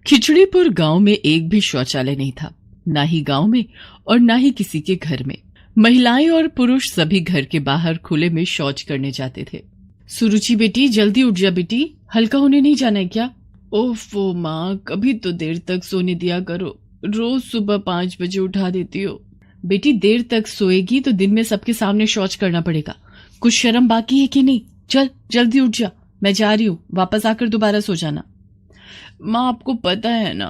खिचड़ीपुर गांव में एक भी शौचालय नहीं था, ना ही गांव में और ना ही किसी के घर में। महिलाएं और पुरुष सभी घर के बाहर खुले में शौच करने जाते थे। सुरुचि बेटी, जल्दी उठ जा बेटी, हल्का होने नहीं जाना है क्या? ओफो माँ, कभी तो देर तक सोने दिया करो, रोज सुबह 5 बजे उठा देती हो। बेटी, देर तक सोएगी तो दिन में सबके सामने शौच करना पड़ेगा। कुछ शर्म बाकी है कि नहीं? चल जल्दी उठ जा, मैं जा रही हूँ, वापस आकर दोबारा सो जाना। माँ, आपको पता है ना,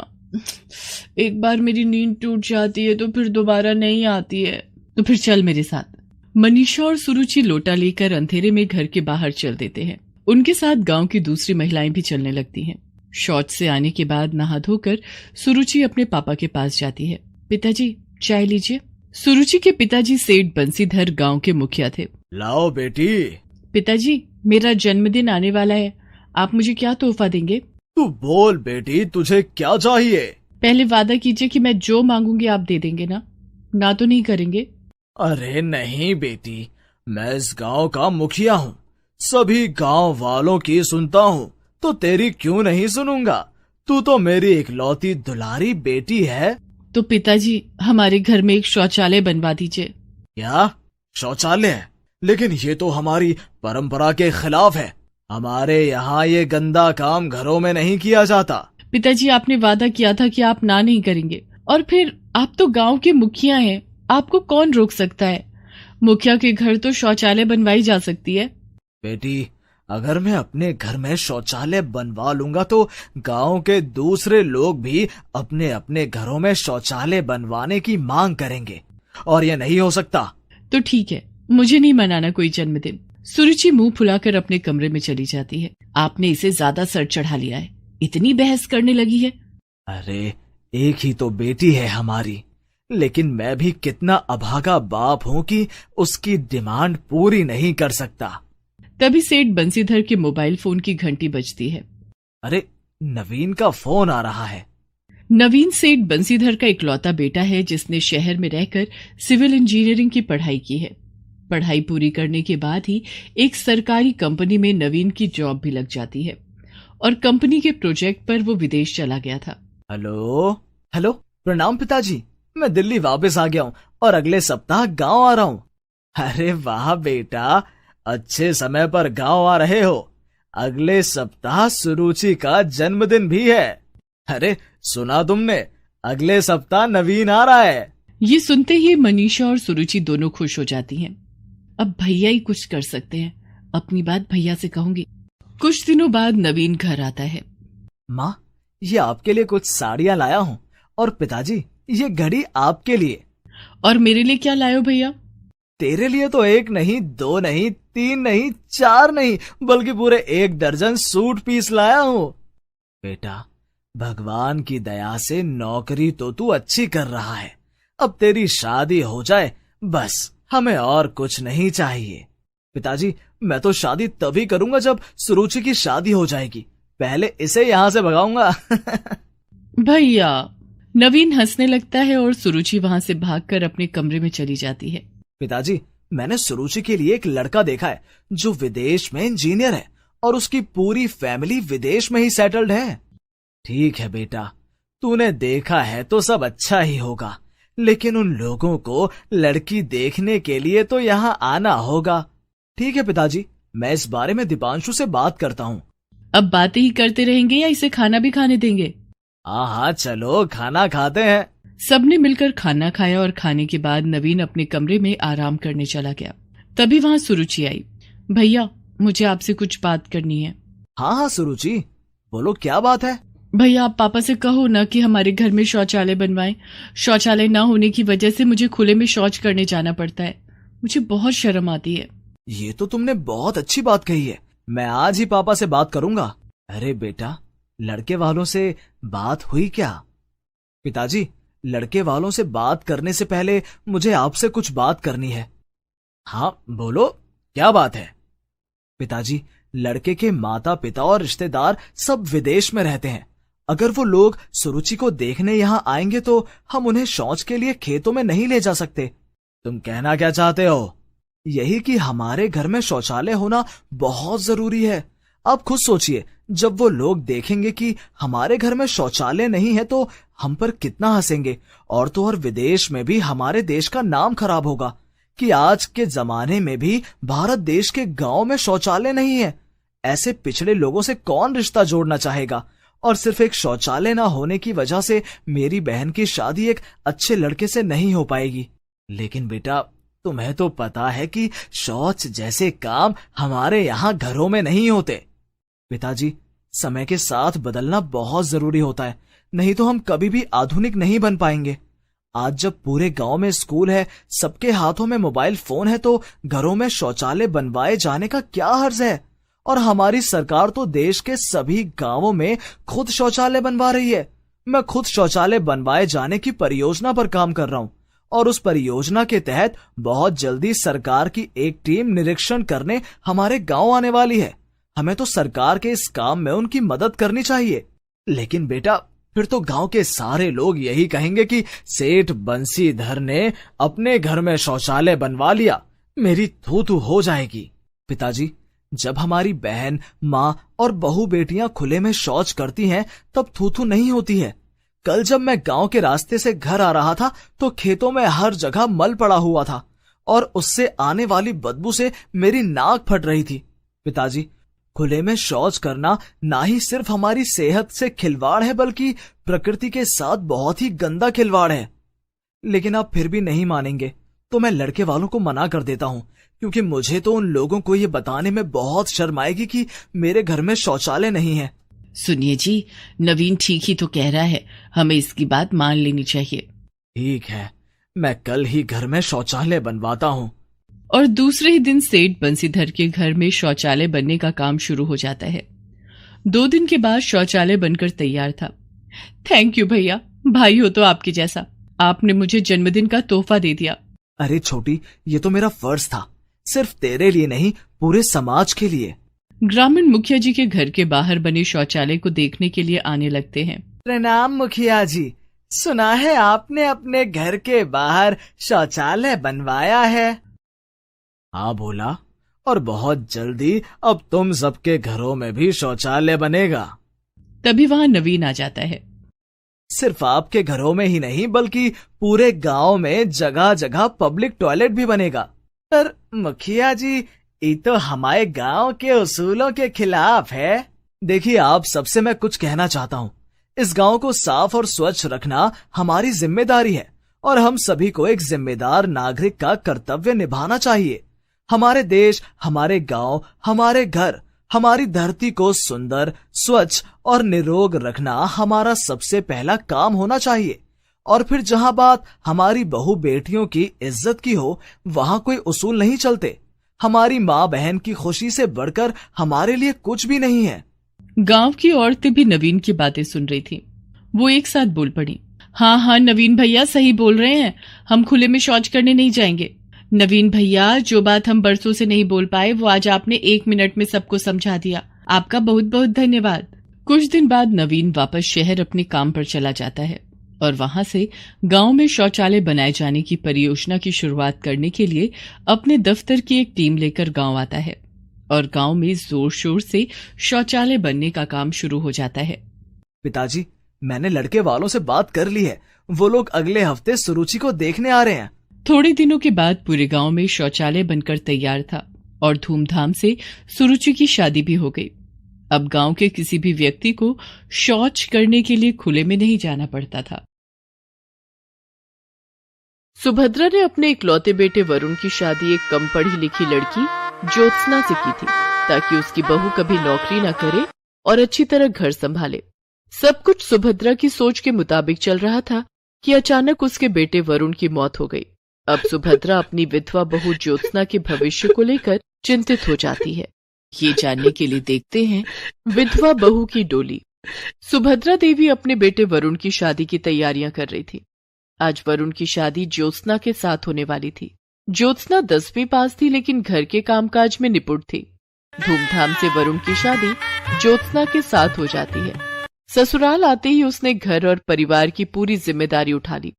एक बार मेरी नींद टूट जाती है तो फिर दोबारा नहीं आती है। तो फिर चल मेरे साथ। मनीषा और सुरुचि लोटा लेकर अंधेरे में घर के बाहर चल देते हैं। उनके साथ गांव की दूसरी महिलाएं भी चलने लगती हैं। शौच से आने के बाद नहा धोकर सुरुचि अपने पापा के पास जाती है। पिताजी, चाय लीजिए। सुरुचि के पिताजी सेठ बंसीधर गांव के मुखिया थे। लाओ बेटी। पिताजी, मेरा जन्मदिन आने वाला है, आप मुझे क्या तोहफा देंगे? तू बोल बेटी, तुझे क्या चाहिए? पहले वादा कीजिए कि मैं जो मांगूंगी आप दे देंगे ना? ना तो नहीं करेंगे? अरे नहीं बेटी, मैं इस गांव का मुखिया हूँ, सभी गांव वालों की सुनता हूँ, तो तेरी क्यों नहीं सुनूंगा? तू तो मेरी इकलौती दुलारी बेटी है। तो पिताजी, हमारे घर में एक शौचालय बनवा दीजिए। क्या शौचालय? लेकिन ये तो हमारी परंपरा के खिलाफ है। हमारे यहाँ ये गंदा काम घरों में नहीं किया जाता। पिताजी, आपने वादा किया था कि आप ना नहीं करेंगे, और फिर आप तो गांव के मुखिया हैं, आपको कौन रोक सकता है? मुखिया के घर तो शौचालय बनवाई जा सकती है। बेटी, अगर मैं अपने घर में शौचालय बनवा लूंगा तो गांव के दूसरे लोग भी अपने अपने घरों में शौचालय बनवाने की मांग करेंगे, और यह नहीं हो सकता। तो ठीक है, मुझे नहीं मनाना कोई जन्मदिन। सुरुचि मुंह फुलाकर अपने कमरे में चली जाती है। आपने इसे ज्यादा सर चढ़ा लिया है, इतनी बहस करने लगी है। अरे एक ही तो बेटी है हमारी, लेकिन मैं भी कितना अभागा बाप हूँ कि उसकी डिमांड पूरी नहीं कर सकता। तभी सेठ बंसीधर के मोबाइल फोन की घंटी बजती है। अरे नवीन का फोन आ रहा है। नवीन सेठ बंसीधर का इकलौता बेटा है जिसने शहर में रहकर सिविल इंजीनियरिंग की पढ़ाई की है। पढ़ाई पूरी करने के बाद ही एक सरकारी कंपनी में नवीन की जॉब भी लग जाती है और कंपनी के प्रोजेक्ट पर वो विदेश चला गया था। हेलो हेलो, प्रणाम पिताजी, मैं दिल्ली वापस आ गया हूँ और अगले सप्ताह गांव आ रहा हूँ। अरे वाह बेटा, अच्छे समय पर गांव आ रहे हो। अगले सप्ताह सुरुचि का जन्मदिन भी है। अरे सुना तुमने, अगले सप्ताह नवीन आ रहा है। ये सुनते ही मनीषा और सुरुचि दोनों खुश हो जाती हैं। अब भैया ही कुछ कर सकते हैं, अपनी बात भैया से कहूंगी। कुछ दिनों बाद नवीन घर आता है। माँ, ये आपके लिए कुछ साड़ियाँ लाया हूँ, और पिताजी ये घड़ी आपके लिए। और मेरे लिए क्या लायो भैया? तेरे लिए तो 1 नहीं, 2 नहीं, 3 नहीं, 4 नहीं, बल्कि पूरे 1 दर्जन सूट पीस लाया हूँ। बेटा, भगवान की दया से नौकरी तो तू अच्छी कर रहा है, अब तेरी शादी हो जाए, बस हमें और कुछ नहीं चाहिए। पिताजी, मैं तो शादी तभी करूंगा जब सुरुचि की शादी हो जाएगी, पहले इसे यहाँ से भगाऊंगा। भैया, नवीन हंसने लगता है और सुरुचि वहां से भागकर अपने कमरे में चली जाती है। पिताजी, मैंने सुरुचि के लिए एक लड़का देखा है जो विदेश में इंजीनियर है और उसकी पूरी फैमिली विदेश में ही सेटल्ड है। ठीक है बेटा, तूने देखा है तो सब अच्छा ही होगा, लेकिन उन लोगों को लड़की देखने के लिए तो यहाँ आना होगा। ठीक है पिताजी, मैं इस बारे में दीपांशु से बात करता हूँ। अब बातें ही करते रहेंगे या इसे खाना भी खाने देंगे? हाँ, चलो खाना खाते हैं। सबने मिलकर खाना खाया और खाने के बाद नवीन अपने कमरे में आराम करने चला गया। तभी वहां सुरुचि आई। भैया, मुझे आपसे कुछ बात करनी है। हाँ हाँ सुरुचि, बोलो क्या बात है। भैया, आप पापा से कहो ना कि हमारे घर में शौचालय बनवाएं। शौचालय ना होने की वजह से मुझे खुले में शौच करने जाना पड़ता है, मुझे बहुत शर्म आती है। ये तो तुमने बहुत अच्छी बात कही है, मैं आज ही पापा से बात करूंगा। अरे बेटा, लड़के वालों से बात हुई क्या? पिताजी, लड़के वालों से बात करने से पहले मुझे आपसे कुछ बात करनी है। हाँ बोलो, क्या बात है? पिताजी, लड़के के माता पिता और रिश्तेदार सब विदेश में रहते हैं। अगर वो लोग सुरुचि को देखने यहाँ आएंगे तो हम उन्हें शौच के लिए खेतों में नहीं ले जा सकते। तुम कहना क्या चाहते हो? यही कि हमारे घर में शौचालय होना बहुत जरूरी है। आप खुद सोचिए, जब वो लोग देखेंगे कि हमारे घर में शौचालय नहीं है तो हम पर कितना हंसेंगे। और तो और विदेश में भी हमारे देश का नाम खराब होगा कि आज के जमाने में भी भारत देश के गांव में शौचालय नहीं है। ऐसे पिछड़े लोगों से कौन रिश्ता जोड़ना चाहेगा। और सिर्फ एक शौचालय ना होने की वजह से मेरी बहन की शादी एक अच्छे लड़के से नहीं हो पाएगी। लेकिन बेटा, तुम्हें तो पता है कि शौच जैसे काम हमारे यहाँ घरों में नहीं होते। पिताजी, समय के साथ बदलना बहुत जरूरी होता है, नहीं तो हम कभी भी आधुनिक नहीं बन पाएंगे। आज जब पूरे गांव में स्कूल है, सबके हाथों में मोबाइल फोन है, तो घरों में शौचालय बनवाए जाने का क्या हर्ज है। और हमारी सरकार तो देश के सभी गांवों में खुद शौचालय बनवा रही है। मैं खुद शौचालय बनवाए जाने की परियोजना पर काम कर रहा हूं और उस परियोजना के तहत बहुत जल्दी सरकार की एक टीम निरीक्षण करने हमारे गांव आने वाली है। हमें तो सरकार के इस काम में उनकी मदद करनी चाहिए। लेकिन बेटा, फिर तो गांव के सारे लोग यही कहेंगे कि सेठ बंसीधर ने अपने घर में शौचालय बनवा लिया, मेरी थू थू हो जाएगी। पिताजी, जब हमारी बहन, माँ और बहू बेटियां खुले में शौच करती हैं तब थू थू नहीं होती है। कल जब मैं गांव के रास्ते से घर आ रहा था तो खेतों में हर जगह मल पड़ा हुआ था और उससे आने वाली बदबू से मेरी नाक फट रही थी। पिताजी, खुले में शौच करना ना ही सिर्फ हमारी सेहत से खिलवाड़ है बल्कि प्रकृति के साथ बहुत ही गंदा खिलवाड़ है। लेकिन आप फिर भी नहीं मानेंगे तो मैं लड़के वालों को मना कर देता हूँ, क्योंकि मुझे तो उन लोगों को ये बताने में बहुत शर्म आएगी कि मेरे घर में शौचालय नहीं है। सुनिए जी, नवीन ठीक ही तो कह रहा है, हमें इसकी बात मान लेनी चाहिए। ठीक है, मैं कल ही घर में शौचालय बनवाता हूँ। और दूसरे ही दिन सेठ बंसीधर के घर में शौचालय बनने का काम शुरू हो जाता है। 2 दिन के बाद शौचालय बनकर तैयार था। थैंक यू भैया, भाई हो तो आपके जैसा, आपने मुझे जन्मदिन का तोहफा दे दिया। अरे छोटी, ये तो मेरा फर्ज था, सिर्फ तेरे लिए नहीं, पूरे समाज के लिए। ग्रामीण मुखिया जी के घर के बाहर बने शौचालय को देखने के लिए आने लगते हैं। प्रणाम मुखिया जी, सुना है आपने अपने घर के बाहर शौचालय बनवाया है। हाँ भोला, और बहुत जल्दी अब तुम सबके घरों में भी शौचालय बनेगा। तभी वहां नवीन आ जाता है। सिर्फ आपके घरों में ही नहीं बल्कि पूरे गांव में जगह जगह पब्लिक टॉयलेट भी बनेगा। पर मुखिया जी, ये तो हमारे गांव के उसूलों के खिलाफ है। देखिए, आप सबसे मैं कुछ कहना चाहता हूँ। इस गांव को साफ और स्वच्छ रखना हमारी जिम्मेदारी है और हम सभी को एक जिम्मेदार नागरिक का कर्तव्य निभाना चाहिए। हमारे देश, हमारे गांव, हमारे घर, हमारी धरती को सुंदर, स्वच्छ और निरोग रखना हमारा सबसे पहला काम होना चाहिए। और फिर जहां बात हमारी बहू बेटियों की इज्जत की हो, वहां कोई उसूल नहीं चलते। हमारी माँ बहन की खुशी से बढ़कर हमारे लिए कुछ भी नहीं है। गांव की औरतें भी नवीन की बातें सुन रही थीं। वो एक साथ बोल पड़ी। हाँ, नवीन भैया सही बोल रहे हैं, हम खुले में शौच करने नहीं जाएंगे। नवीन भैया, जो बात हम बरसों से नहीं बोल पाए वो आज आपने 1 मिनट में सबको समझा दिया, आपका बहुत बहुत धन्यवाद। कुछ दिन बाद नवीन वापस शहर अपने काम पर चला जाता है और वहां से गांव में शौचालय बनाए जाने की परियोजना की शुरुआत करने के लिए अपने दफ्तर की एक टीम लेकर गांव आता है और गांव में जोर शोर से शौचालय बनने का काम शुरू हो जाता है। पिताजी, मैंने लड़के वालों से बात कर ली है, वो लोग अगले हफ्ते सुरुचि को देखने आ रहे हैं। थोड़े दिनों के बाद पूरे गांव में शौचालय बनकर तैयार था और धूमधाम से सुरुचि की शादी भी हो गई। अब गांव के किसी भी व्यक्ति को शौच करने के लिए खुले में नहीं जाना पड़ता था। सुभद्रा ने अपने इकलौते बेटे वरुण की शादी एक कम पढ़ी लिखी लड़की ज्योत्सना से की थी, ताकि उसकी बहू कभी नौकरी न करे और अच्छी तरह घर संभाले। सब कुछ सुभद्रा की सोच के मुताबिक चल रहा था कि अचानक उसके बेटे वरुण की मौत हो गई। अब सुभद्रा अपनी विधवा बहू ज्योत्सना के भविष्य को लेकर चिंतित हो जाती है। ये जानने के लिए देखते हैं विधवा बहू की डोली। सुभद्रा देवी अपने बेटे वरुण की शादी की तैयारियां कर रही थी। आज वरुण की शादी ज्योत्सना के साथ होने वाली थी। ज्योत्सना 10वीं पास थी, लेकिन घर के कामकाज में निपुण थी। धूमधाम से वरुण की शादी ज्योत्सना के साथ हो जाती है। ससुराल आते ही उसने घर और परिवार की पूरी जिम्मेदारी उठा ली।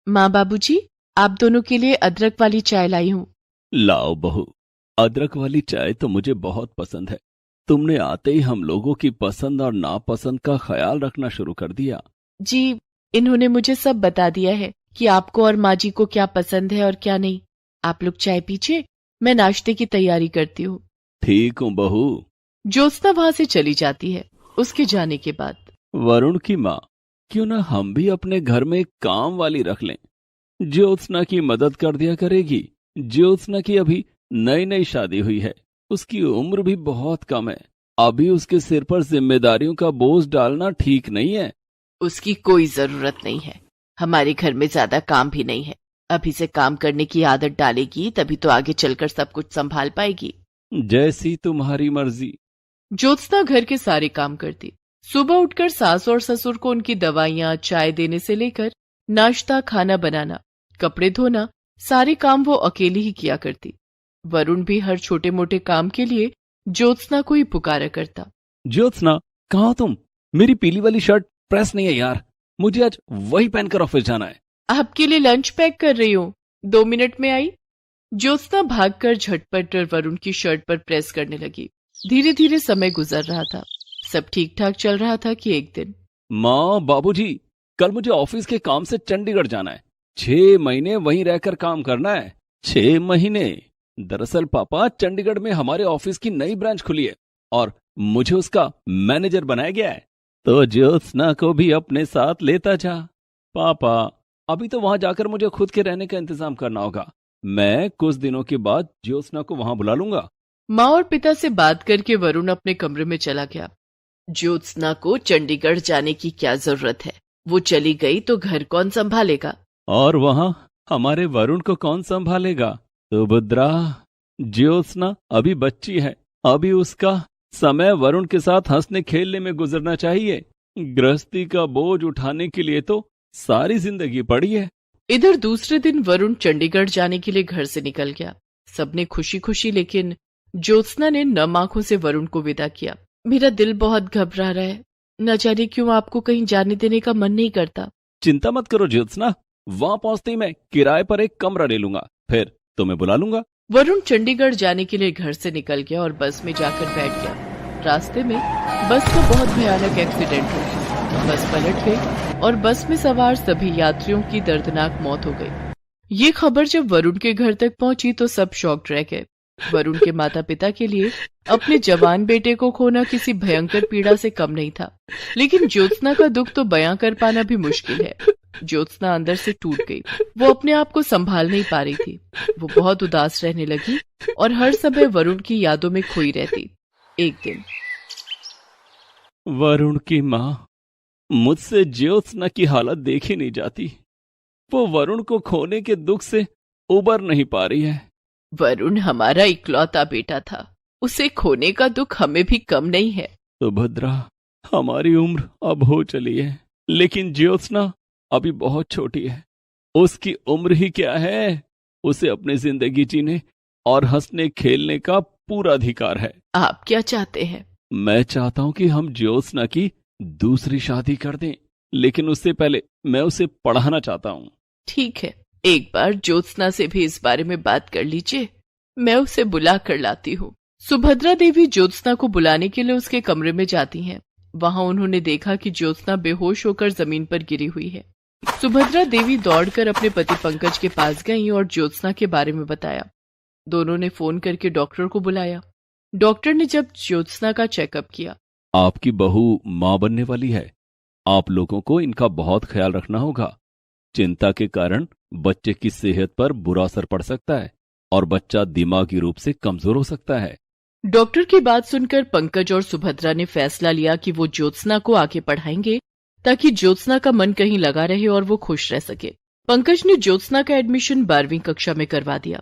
माँ, बाबूजी, आप दोनों के लिए अदरक वाली चाय लाई हूँ। लाओ बहू, अदरक वाली चाय तो मुझे बहुत पसंद है। तुमने आते ही हम लोगों की पसंद और नापसंद का ख्याल रखना शुरू कर दिया। जी, इन्होंने मुझे सब बता दिया है कि आपको और माँ जी को क्या पसंद है और क्या नहीं। आप लोग चाय पीजिए, मैं नाश्ते की तैयारी करती हूँ। ठीक हूँ बहू। ज्योत्सना वहां से चली जाती है। उसके जाने के बाद वरुण की माँ, क्यों ना हम भी अपने घर में एक काम वाली रख लें। ज्योत्सना की मदद कर दिया करेगी। ज्योत्सना की अभी नई नई शादी हुई है, उसकी उम्र भी बहुत कम है। अभी उसके सिर पर जिम्मेदारियों का बोझ डालना ठीक नहीं है। उसकी कोई जरूरत नहीं है। हमारे घर में ज्यादा काम भी नहीं है। अभी से काम करने की आदत डालेगी तभी तो आगे चलकर सब कुछ संभाल पाएगी। जैसी तुम्हारी मर्जी। ज्योत्सना घर के सारे काम करती। सुबह उठकर सास और ससुर को उनकी दवाइयां, चाय देने से लेकर नाश्ता, खाना बनाना, कपड़े धोना, सारे काम वो अकेली ही किया करती। वरुण भी हर छोटे मोटे काम के लिए ज्योत्सना को ही पुकारा करता। ज्योत्सना, कहाँ हो तुम? मेरी पीली वाली शर्ट प्रेस नहीं है यार, मुझे आज वही पहनकर ऑफिस जाना है। आपके लिए लंच पैक कर रही हूँ, 2 मिनट में आई। ज्योत्सना भागकर झटपट वरुण की शर्ट पर प्रेस करने लगी। धीरे धीरे समय गुजर रहा था। सब ठीक ठाक चल रहा था कि एक दिन माँ, बाबूजी, कल मुझे ऑफिस के काम से चंडीगढ़ जाना है। 6 महीने वहीं रहकर काम करना है। 6 महीने। दरअसल पापा, चंडीगढ़ में हमारे ऑफिस की नई ब्रांच खुली है और मुझे उसका मैनेजर बनाया गया है। तो ज्योत्सना को भी अपने साथ लेता जा। पापा, अभी तो वहां जाकर मुझे खुद के रहने का इंतजाम करना होगा। मैं कुछ दिनों के बाद ज्योत्सना को वहां बुला लूंगा। माँ और पिता से बात करके वरुण अपने कमरे में चला गया। ज्योत्सना को चंडीगढ़ जाने की क्या जरूरत है? वो चली गई तो घर कौन संभालेगा? और वहां हमारे वरुण को कौन संभालेगा? सुभद्रा, ज्योत्सना अभी बच्ची है। अभी उसका समय वरुण के साथ हंसने खेलने में गुजरना चाहिए। गृहस्थी का बोझ उठाने के लिए तो सारी जिंदगी पड़ी है। इधर दूसरे दिन वरुण चंडीगढ़ जाने के लिए घर से निकल गया। सबने खुशी खुशी, लेकिन ज्योत्सना ने नम आंखों से वरुण को विदा किया। मेरा दिल बहुत घबरा रहा है, न जाने क्यों आपको कहीं जाने देने का मन नहीं करता। चिंता मत करो ज्योत्सना, वहां पहुंचते ही मैं किराए पर एक कमरा ले लूंगा, फिर तुम्हें बुला लूंगा। वरुण चंडीगढ़ जाने के लिए घर से निकल गया और बस में जाकर बैठ गया। रास्ते में बस का बहुत भयानक एक्सीडेंट हो गया। बस पलट गई और बस में सवार सभी यात्रियों की दर्दनाक मौत हो गई। ये खबर जब वरुण के घर तक पहुंची तो सब शॉक्ड रह गए। वरुण के माता पिता के लिए अपने जवान बेटे को खोना किसी भयंकर पीड़ा से कम नहीं था, लेकिन ज्योत्सना का दुख तो बयां कर पाना भी मुश्किल है। ज्योत्सना अंदर से टूट गई। वो अपने आप को संभाल नहीं पा रही थी। वो बहुत उदास रहने लगी और हर समय वरुण की यादों में खोई रहती। एक दिन वरुण की माँ, मुझसे ज्योत्सना की हालत देखी नहीं जाती। वो वरुण को खोने के दुख से उबर नहीं पा रही है। वरुण हमारा इकलौता बेटा था, उसे खोने का दुख हमें भी कम नहीं है। सुभद्रा, हमारी उम्र अब हो चली है, लेकिन ज्योत्सना अभी बहुत छोटी है। उसकी उम्र ही क्या है, उसे अपनी जिंदगी जीने और हंसने खेलने का पूरा अधिकार है। आप क्या चाहते हैं? मैं चाहता हूं कि हम ज्योत्सना की दूसरी शादी कर दें, लेकिन उससे पहले मैं उसे पढ़ाना चाहता हूं। ठीक है, एक बार ज्योत्सना से भी इस बारे में बात कर लीजिए, मैं उसे बुला कर लाती हूँ। सुभद्रा देवी ज्योत्सना को बुलाने के लिए उसके कमरे में जाती हैं। वहां उन्होंने देखा कि ज्योत्सना बेहोश होकर जमीन पर गिरी हुई है। सुभद्रा देवी दौड़कर अपने पति पंकज के पास गईं और ज्योत्सना के बारे में बताया। दोनों ने फोन करके डॉक्टर को बुलाया। डॉक्टर ने जब ज्योत्सना का चेकअप किया, आपकी बहू मां बनने वाली है। आप लोगों को इनका बहुत ख्याल रखना होगा। चिंता के कारण बच्चे की सेहत पर बुरा असर पड़ सकता है और बच्चा दिमागी रूप से कमजोर हो सकता है। डॉक्टर की बात सुनकर पंकज और सुभद्रा ने फैसला लिया कि वो ज्योत्सना को आगे पढ़ाएंगे ताकि ज्योत्सना का मन कहीं लगा रहे और वो खुश रह सके। पंकज ने ज्योत्सना का एडमिशन 12वीं कक्षा में करवा दिया।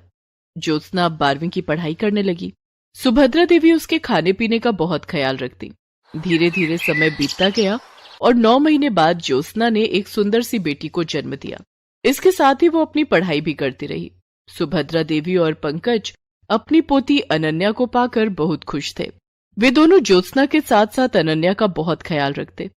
ज्योत्सना अब 12वीं की पढ़ाई करने लगी। सुभद्रा देवी उसके खाने पीने का बहुत ख्याल रखती। धीरे धीरे समय बीतता गया और 9 महीने बाद ज्योत्सना ने एक सुंदर सी बेटी को जन्म दिया। इसके साथ ही वो अपनी पढ़ाई भी करती रही। सुभद्रा देवी और पंकज अपनी पोती अनन्या को पाकर बहुत खुश थे। वे दोनों ज्योत्सना के साथ साथ अनन्या का बहुत ख्याल रखते।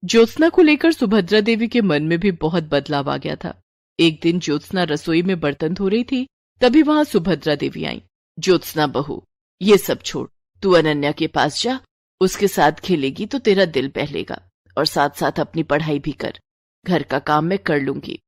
ज्योत्सना को लेकर सुभद्रा देवी के मन में भी बहुत बदलाव आ गया था। एक दिन ज्योत्सना रसोई में बर्तन धो रही थी, तभी वहां सुभद्रा देवी आई। ज्योत्सना बहू, ये सब छोड़, तू अनन्या के पास जा, उसके साथ खेलेगी तो तेरा दिल बहलेगा, और साथ साथ अपनी पढ़ाई भी कर। घर का काम मैं कर लूंगी।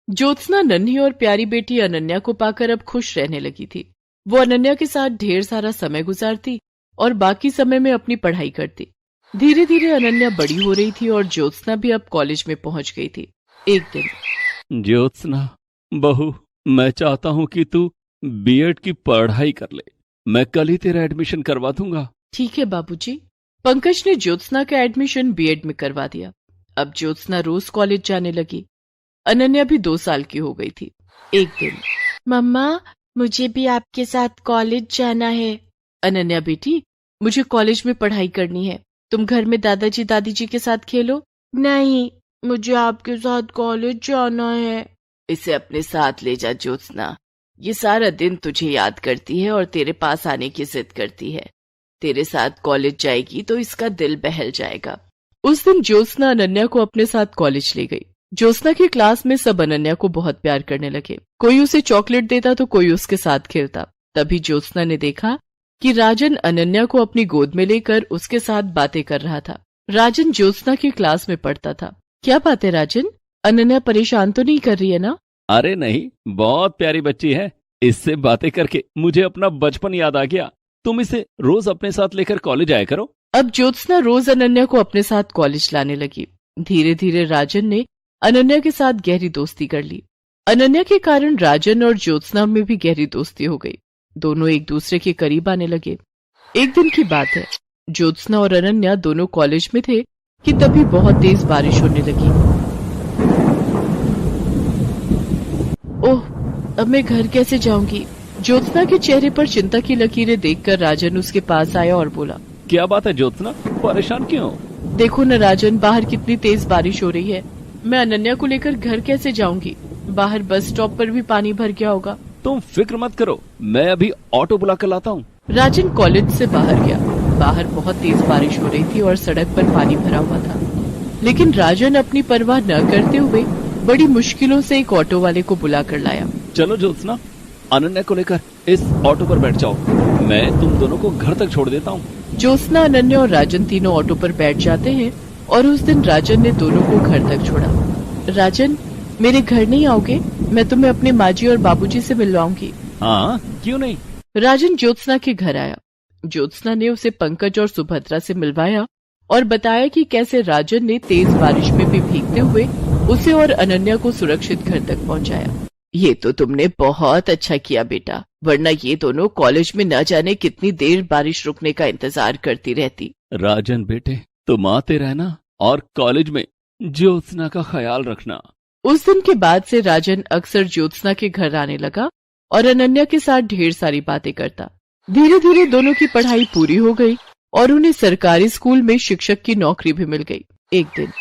ज्योत्सना नन्ही और प्यारी बेटी अनन्या को पाकर अब खुश रहने लगी थी। वो अनन्या के साथ ढेर सारा समय गुजारती और बाकी समय में अपनी पढ़ाई करती। धीरे धीरे अनन्या बड़ी हो रही थी और ज्योत्सना भी अब कॉलेज में पहुंच गई थी। एक दिन, ज्योत्सना बहू, मैं चाहता हूँ कि तू बीएड की पढ़ाई कर ले। मैं कल ही तेरा एडमिशन करवा दूंगा। ठीक है बाबूजी। पंकज ने ज्योत्सना का एडमिशन बीएड में करवा दिया। अब ज्योत्सना रोज कॉलेज जाने लगी। अनन्या भी 2 साल की हो गई थी। एक दिन, मम्मा मुझे भी आपके साथ कॉलेज जाना है। अनन्या बेटी, मुझे कॉलेज में पढ़ाई करनी है, तुम घर में दादाजी दादी जी के साथ खेलो। नहीं, मुझे आपके साथ कॉलेज जाना है। इसे अपने साथ ले जा ज्योत्सना, ये सारा दिन तुझे याद करती है और तेरे पास आने की जिद करती है। तेरे साथ कॉलेज जाएगी तो इसका दिल बहल जाएगा। उस दिन ज्योत्सना अनन्या को अपने साथ कॉलेज ले गई। ज्योत्सना की क्लास में सब अनन्या को बहुत प्यार करने लगे। कोई उसे चॉकलेट देता तो कोई उसके साथ खेलता। तभी ज्योत्सना ने देखा कि राजन अनन्या को अपनी गोद में लेकर उसके साथ बातें कर रहा था। राजन ज्योत्सना की क्लास में पढ़ता था। क्या बात है राजन, अनन्या परेशान तो नहीं कर रही है ना? अरे नहीं, बहुत प्यारी बच्ची है। इससे बातें करके मुझे अपना बचपन याद आ गया। तुम इसे रोज अपने साथ लेकर कॉलेज आया करो। अब ज्योत्सना रोज अनन्या को अपने साथ कॉलेज लाने लगी। धीरे धीरे राजन ने अनन्या के साथ गहरी दोस्ती कर ली। अनन्या के कारण राजन और ज्योत्सना में भी गहरी दोस्ती हो गई। दोनों एक दूसरे के करीब आने लगे। एक दिन की बात है, ज्योत्सना और अनन्या दोनों कॉलेज में थे कि तभी बहुत तेज बारिश होने लगी। ओह, अब मैं घर कैसे जाऊंगी? ज्योत्सना के चेहरे पर चिंता की लकीरें देखकर राजन उसके पास आया और बोला, क्या बात है ज्योत्सना, परेशान क्यों? देखो न राजन, बाहर कितनी तेज बारिश हो रही है। मैं अनन्या को लेकर घर कैसे जाऊंगी? बाहर बस स्टॉप पर भी पानी भर गया होगा। तुम फिक्र मत करो, मैं अभी ऑटो बुला कर लाता हूँ। राजन कॉलेज से बाहर गया। बाहर बहुत तेज बारिश हो रही थी और सड़क पर पानी भरा हुआ था, लेकिन राजन अपनी परवाह न करते हुए बड़ी मुश्किलों से एक ऑटो वाले को बुला कर लाया। चलो ज्योत्सना, अनन्या को लेकर इस ऑटो पर बैठ जाओ, मैं तुम दोनों को घर तक छोड़ देता हूँ। ज्योत्सना, अनन्या और राजन तीनों ऑटो पर बैठ जाते हैं और उस दिन राजन ने दोनों को घर तक छोड़ा। राजन, मेरे घर नहीं आओगे? मैं तुम्हें अपने माँ जी और बाबूजी से मिलवाऊंगी। हाँ, क्यों नहीं। राजन ज्योत्सना के घर आया। ज्योत्सना ने उसे पंकज और सुभद्रा से मिलवाया और बताया कि कैसे राजन ने तेज बारिश में भी भीगते हुए उसे और अनन्या को सुरक्षित घर तक पहुंचाया। ये तो तुमने बहुत अच्छा किया बेटा, वरना ये दोनों कॉलेज में न जाने कितनी देर बारिश रुकने का इंतजार करती रहती। राजन बेटे, तुम आते रहना और कॉलेज में ज्योत्सना का ख्याल रखना। उस दिन के बाद से राजन अक्सर ज्योत्सना के घर आने लगा और अनन्या के साथ ढेर सारी बातें करता। धीरे धीरे दोनों की पढ़ाई पूरी हो गई और उन्हें सरकारी स्कूल में शिक्षक की नौकरी भी मिल गई। एक दिन,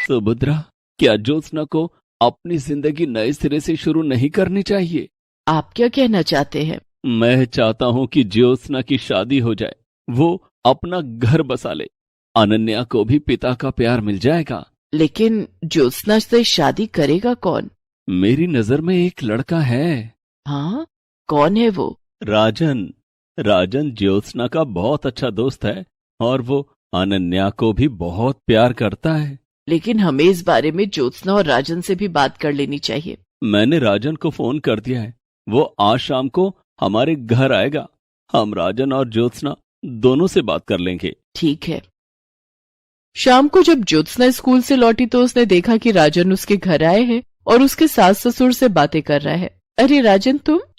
सुभद्रा, क्या ज्योत्सना को अपनी जिंदगी नए सिरे से शुरू नहीं करनी चाहिए? आप क्या कहना चाहते हैं? मैं चाहता हूँ कि ज्योत्सना की शादी हो जाए, वो अपना घर बसा ले, अनन्या को भी पिता का प्यार मिल जाएगा। लेकिन ज्योत्सना से शादी करेगा कौन? मेरी नजर में एक लड़का है। हाँ, कौन है वो? राजन। राजन ज्योत्सना का बहुत अच्छा दोस्त है और वो अनन्या को भी बहुत प्यार करता है। लेकिन हमें इस बारे में ज्योत्सना और राजन से भी बात कर लेनी चाहिए। मैंने राजन को फोन कर दिया है, वो आज शाम को हमारे घर आएगा। हम राजन और ज्योत्सना दोनों से बात कर लेंगे। ठीक है। शाम को जब ज्योत्सना स्कूल से लौटी तो उसने देखा कि राजन उसके घर आए हैं और उसके सास ससुर से बातें कर रहा है। अरे राजन,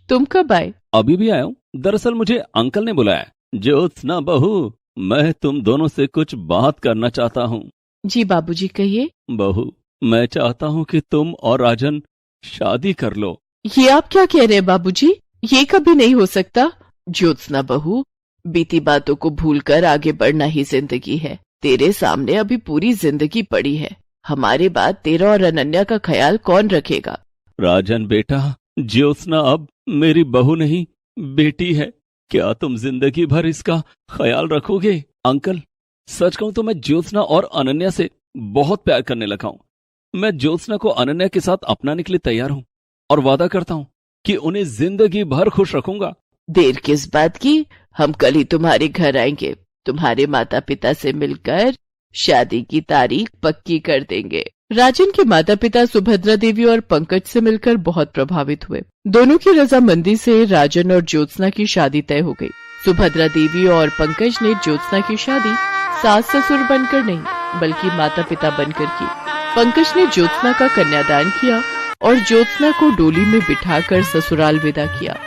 तुम कब आए? अभी भी आया हूँ। दरअसल मुझे अंकल ने बुलाया। ज्योत्सना बहू, मैं तुम दोनों से कुछ बात करना चाहता हूँ। जी बाबूजी, कहिए। बहू, मैं चाहता हूँ कि तुम और राजन शादी कर लो। ये आप क्या कह रहे हैं बाबूजी? ये कभी नहीं हो सकता। ज्योत्सना बहू, बीती बातों को भूलकर आगे बढ़ना ही जिंदगी है। तेरे सामने अभी पूरी जिंदगी पड़ी है। हमारे बाद तेरा और अनन्या का ख्याल कौन रखेगा? राजन बेटा, ज्योत्सना अब मेरी बहू नहीं, बेटी है। क्या तुम जिंदगी भर इसका ख्याल रखोगे? अंकल, सच कहूं तो मैं ज्योत्सना और अनन्या से बहुत प्यार करने लगा हूं। मैं ज्योत्सना को अनन्या के साथ अपनाने के लिए तैयार हूं और वादा करता हूं कि उन्हें जिंदगी भर खुश रखूंगा। देर किस बात की? हम कल ही तुम्हारे घर आएंगे। तुम्हारे माता पिता से मिलकर शादी की तारीख पक्की कर देंगे। राजन के माता पिता सुभद्रा देवी और पंकज से मिलकर बहुत प्रभावित हुए। दोनों की रजामंदी से राजन और ज्योत्सना की शादी तय हो गई। सुभद्रा देवी और पंकज ने ज्योत्सना की शादी सास ससुर बनकर नहीं बल्कि माता पिता बनकर की। पंकज ने ज्योत्सना का कन्यादान किया और ज्योत्सना को डोली में बिठाकर ससुराल विदा किया।